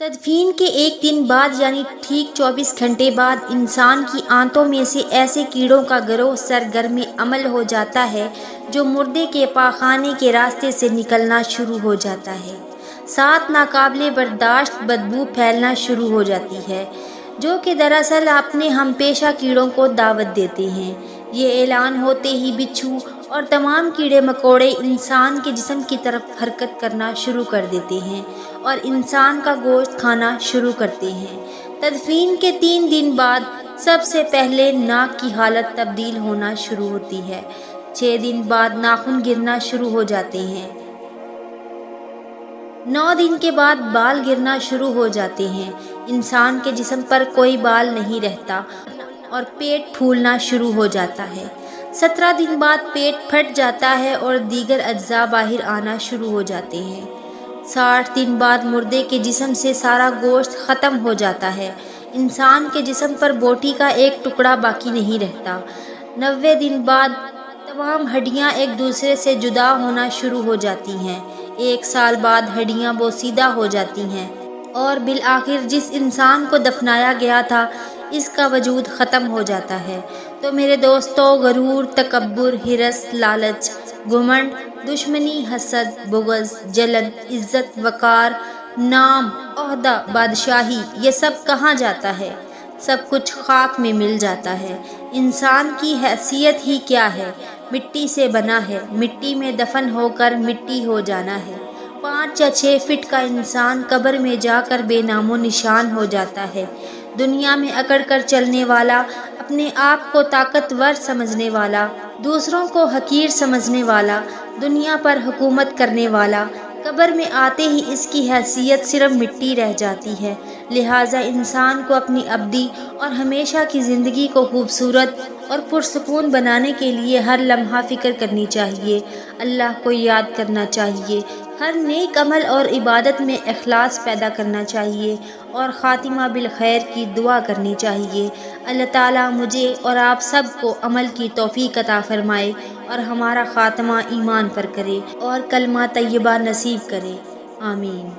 تدفین کے ایک دن بعد یعنی ٹھیک 24 گھنٹے بعد انسان کی آنتوں میں سے ایسے کیڑوں کا گروہ سرگرم عمل ہو جاتا ہے جو مردے کے پاخانے کے راستے سے نکلنا شروع ہو جاتا ہے۔ ساتھ ناقابل برداشت بدبو پھیلنا شروع ہو جاتی ہے جو کہ دراصل اپنے ہم پیشہ کیڑوں کو دعوت دیتے ہیں۔ یہ اعلان ہوتے ہی بچھو اور تمام کیڑے مکوڑے انسان کے جسم کی طرف حرکت کرنا شروع کر دیتے ہیں اور انسان کا گوشت کھانا شروع کرتے ہیں۔ تدفین کے 3 دن بعد سب سے پہلے ناک کی حالت تبدیل ہونا شروع ہوتی ہے۔ 6 دن بعد ناخن گرنا شروع ہو جاتے ہیں۔ 9 دن کے بعد بال گرنا شروع ہو جاتے ہیں۔ انسان کے جسم پر کوئی بال نہیں رہتا اور پیٹ پھولنا شروع ہو جاتا ہے۔ 17 دن بعد پیٹ پھٹ جاتا ہے اور دیگر اجزاء باہر آنا شروع ہو جاتے ہیں۔ 60 دن بعد مردے کے جسم سے سارا گوشت ختم ہو جاتا ہے۔ انسان کے جسم پر بوٹی کا ایک ٹکڑا باقی نہیں رہتا۔ 90 دن بعد تمام ہڈیاں ایک دوسرے سے جدا ہونا شروع ہو جاتی ہیں۔ 1 سال بعد ہڈیاں بوسیدہ ہو جاتی ہیں اور بالآخر جس انسان کو دفنایا گیا تھا اس کا وجود ختم ہو جاتا ہے۔ تو میرے دوستو، غرور، تکبر، ہرس، لالچ، گھمنڈ، دشمنی، حسد، بغض، جلن، عزت، وقار، نام، عہدہ، بادشاہی، یہ سب کہاں جاتا ہے؟ سب کچھ خاک میں مل جاتا ہے۔ انسان کی حیثیت ہی کیا ہے؟ مٹی سے بنا ہے، مٹی میں دفن ہو کر مٹی ہو جانا ہے۔ 5 یا 6 فٹ کا انسان قبر میں جا کر بے نام و نشان ہو جاتا ہے۔ دنیا میں اکڑ کر چلنے والا، اپنے آپ کو طاقتور سمجھنے والا، دوسروں کو حقیر سمجھنے والا، دنیا پر حکومت کرنے والا، قبر میں آتے ہی اس کی حیثیت صرف مٹی رہ جاتی ہے۔ لہٰذا انسان کو اپنی ابدی اور ہمیشہ کی زندگی کو خوبصورت اور پرسکون بنانے کے لیے ہر لمحہ فکر کرنی چاہیے، اللہ کو یاد کرنا چاہیے، ہر نیک عمل اور عبادت میں اخلاص پیدا کرنا چاہیے اور خاتمہ بالخیر کی دعا کرنی چاہیے۔ اللہ تعالیٰ مجھے اور آپ سب کو عمل کی توفیق عطا فرمائے اور ہمارا خاتمہ ایمان پر کرے اور کلمہ طیبہ نصیب کرے، آمین۔